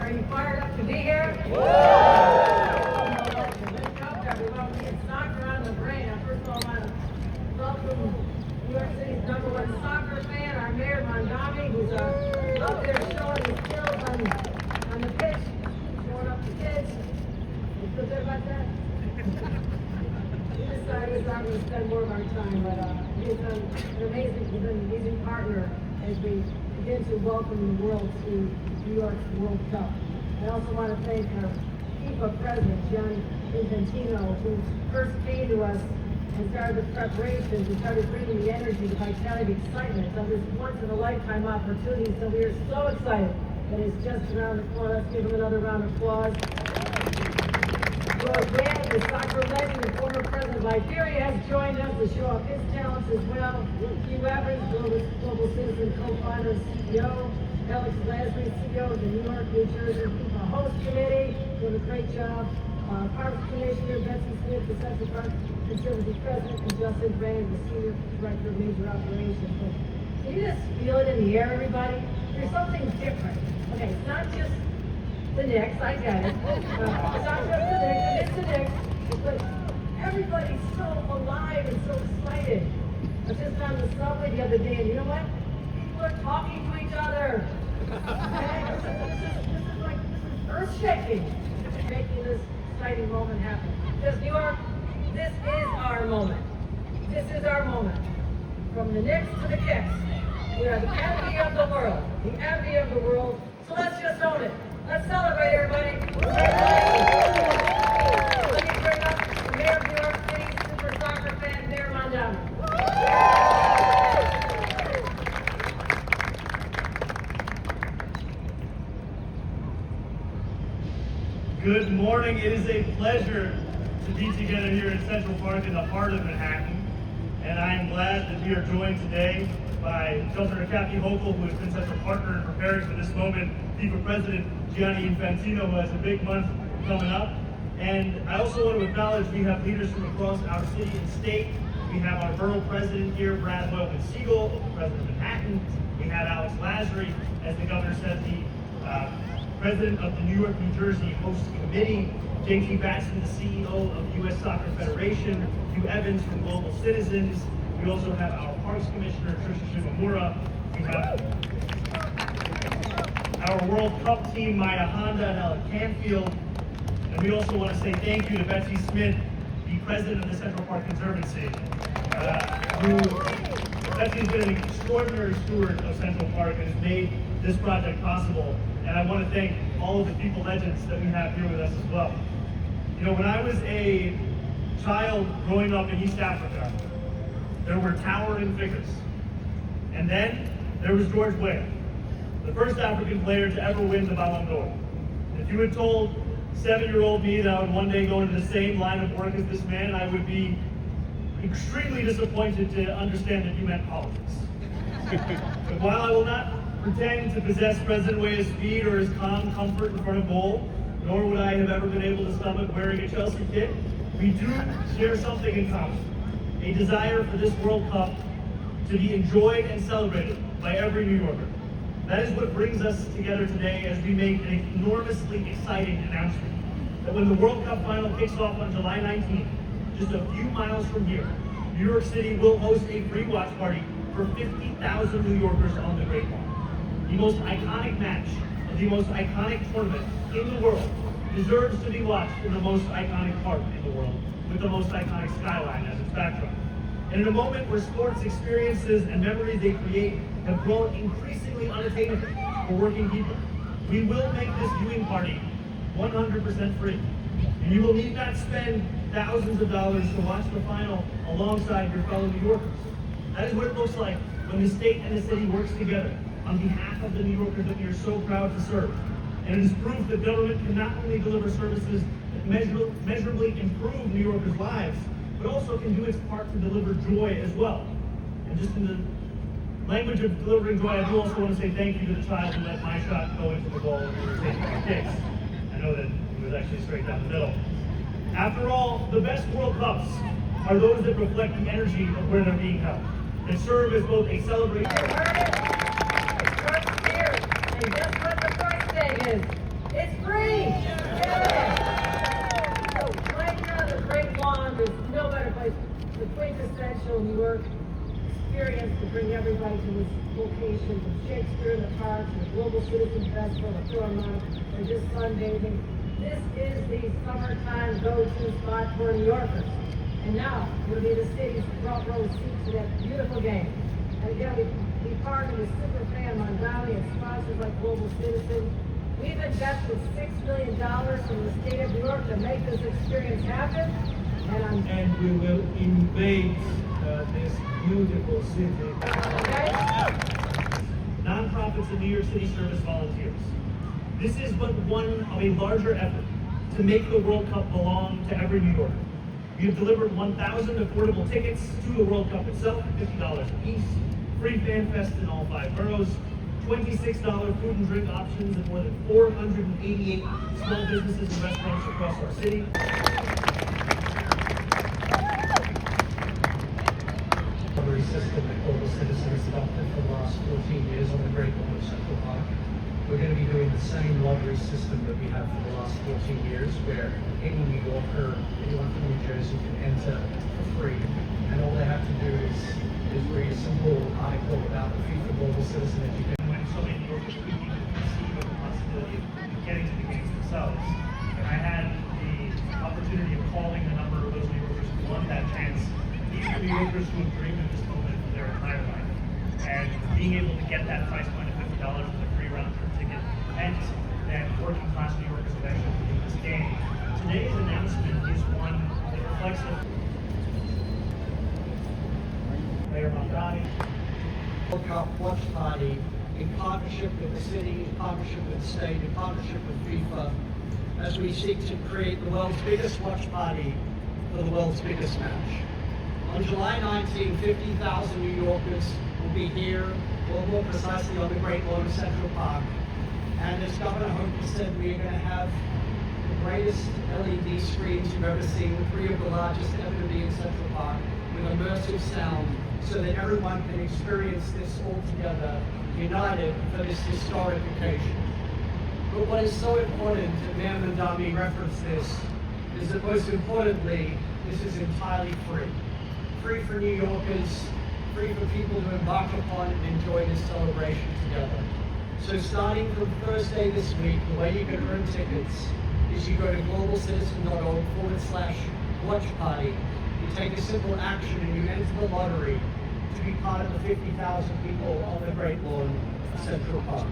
Are you fired up to be here? Let's go, everyone. We get soccer on the brain. First of all, I want to welcome New York City's #1 soccer fan, our Mayor Mamdani, who's out there showing his skills on the pitch, showing up the kids. You feel good about that? We decided we're not going to spend more of our time, but he's been an amazing partner as we begin to welcome the world to New York's World Cup. I also want to thank our FIFA President Gianni Infantino, who first came to us and started the preparations and started bringing the energy, the vitality, the excitement of this once-in-a-lifetime opportunity. So we are so excited that it's just around the corner. Let's give him another round of applause. Zohran Mamdani, the soccer legend and former president of Liberia, has joined us to show off his talents as well. Hugh Evans, Global Citizen co-founder and CEO. Alex Lasry, CEO of the New York, New Jersey FIFA Host Committee, doing a great job. Parks Commissioner Betsy Smith, the Central Park Conservancy President, and Justin Gray, the Senior Director of Major Operations. But can you just feel it in the air, everybody? There's something different. Okay, it's not just the Knicks, I get it. It's not just the Knicks, it is the Knicks, but everybody's so alive and so excited. I was just on the subway the other day, and you know what? People are talking to each other. This is earth-shaking, making this exciting moment happen. Because New York, this is our moment. This is our moment. From the Knicks to the Kicks, we are the envy of the world. The envy of the world. So let's just own it. Let's celebrate, everybody. Let me bring up the Mayor of New York City, super soccer fan, Mayor Mamdani. Good morning. It is a pleasure to be together here in Central Park in the heart of Manhattan. And I am glad that we are joined today by Governor Kathy Hochul, who has been such a partner in preparing for this moment, FIFA President Gianni Infantino, who has a big month coming up. And I also want to acknowledge we have leaders from across our city and state. We have our borough president here, Brad Siegel, the president of Manhattan. We have Alex Lasry, as the governor said, the president of the New York, New Jersey Host Committee, J.T. Batson, the CEO of the U.S. Soccer Federation, Hugh Evans from Global Citizens. We also have our Parks Commissioner, Trisha Shimamura. We have our World Cup team, Maya Honda and Ella Canfield. And we also want to say thank you to Betsy Smith, the president of the Central Park Conservancy, Betsy's been an extraordinary steward of Central Park and has made this project possible. And I want to thank all of the people legends that we have here with us as well. You know, when I was a child growing up in East Africa, there were towering figures. And then there was George Weah, the first African player to ever win the Ballon d'Or. If you had told 7-year-old me that I would one day go into the same line of work as this man, I would be extremely disappointed to understand that you meant politics. But while I will not pretend to possess President Weah's speed or his calm comfort in front of goal, nor would I have ever been able to stomach wearing a Chelsea kit, we do share something in common. A desire for this World Cup to be enjoyed and celebrated by every New Yorker. That is what brings us together today as we make an enormously exciting announcement that when the World Cup final kicks off on July 19th, just a few miles from here, New York City will host a free watch party for 50,000 New Yorkers on the Great Wall. The most iconic match of the most iconic tournament in the world deserves to be watched in the most iconic park in the world with the most iconic skyline as its backdrop. And in a moment where sports experiences and memories they create have grown increasingly unattainable for working people, we will make this viewing party 100% free. And you will need not spend thousands of dollars to watch the final alongside your fellow New Yorkers. That is what it looks like when the state and the city works together on behalf of the New Yorkers that we are so proud to serve. And it is proof that government can not only deliver services that measurably improve New Yorkers' lives, but also can do its part to deliver joy as well. And just in the language of delivering joy, I do also want to say thank you to the child who let my shot go into the goal when we were taking our kicks. I know that it was actually straight down the middle. After all, the best World Cups are those that reflect the energy of where they're being held, that serve as both a celebration. And guess what the price tag is? It's free! Yeah! So right here on the Great Lawn, there's no better place, the quintessential New York experience to bring everybody to this location, from Shakespeare in the Park, to the Global Citizen Festival, the Philharmonic, or just sunbathing. This is the summertime go-to spot for New Yorkers. And now, you'll be the city's front row seat to that beautiful game. And again, we partner with Superfan Mamdani and sponsors like Global Citizen. We've invested $6 million from the state of New York to make this experience happen. And we will invade this beautiful city. Okay? Nonprofits and New York City service volunteers. This is but one of a larger effort to make the World Cup belong to every New Yorker. We have delivered 1,000 affordable tickets to the World Cup itself, $50 a piece, free fan fest in all 5 boroughs, $26 food and drink options at more than 488 small businesses and restaurants across our city. System that Global Citizen has adopted for the last 14 years on the Great Lawn of Central Park. We're going to be doing the same lottery system that we have for the last 14 years, where any New Yorker, anyone from New Jersey can enter for free, and all they have to do is read a simple article about the FIFA Global Citizen Education. When so many New Yorkers couldn't even conceive of the possibility of getting to the games themselves, and I had the opportunity of calling a number of those New Yorkers who wanted that chance. These are New Yorkers who have dreamed of this moment for their entire life. And being able to get that price point of $50 with a free round trip ticket meant that working class New Yorkers would actually do this game. Today's announcement is one that reflects it. Mayor Mamdani. World Cup watch party in partnership with the city, in partnership with the state, in partnership with FIFA, as we seek to create the world's biggest watch party for the world's biggest match. On July 19, 50,000 New Yorkers will be here, or more precisely on the Great Lawn of Central Park. And as Governor Hochul said, we are going to have the greatest LED screens you've ever seen, 3 of the largest ever to be in Central Park, with immersive sound, so that everyone can experience this all together, united for this historic occasion. But what is so important, and Mayor Mamdani referenced this, is that most importantly, this is entirely free. Free for New Yorkers, free for people to embark upon and enjoy this celebration together. So starting from Thursday this week, the way you can earn tickets is you go to globalcitizen.org/watch party. You take a simple action and you enter the lottery to be part of the 50,000 people on the Great Lawn of Central Park.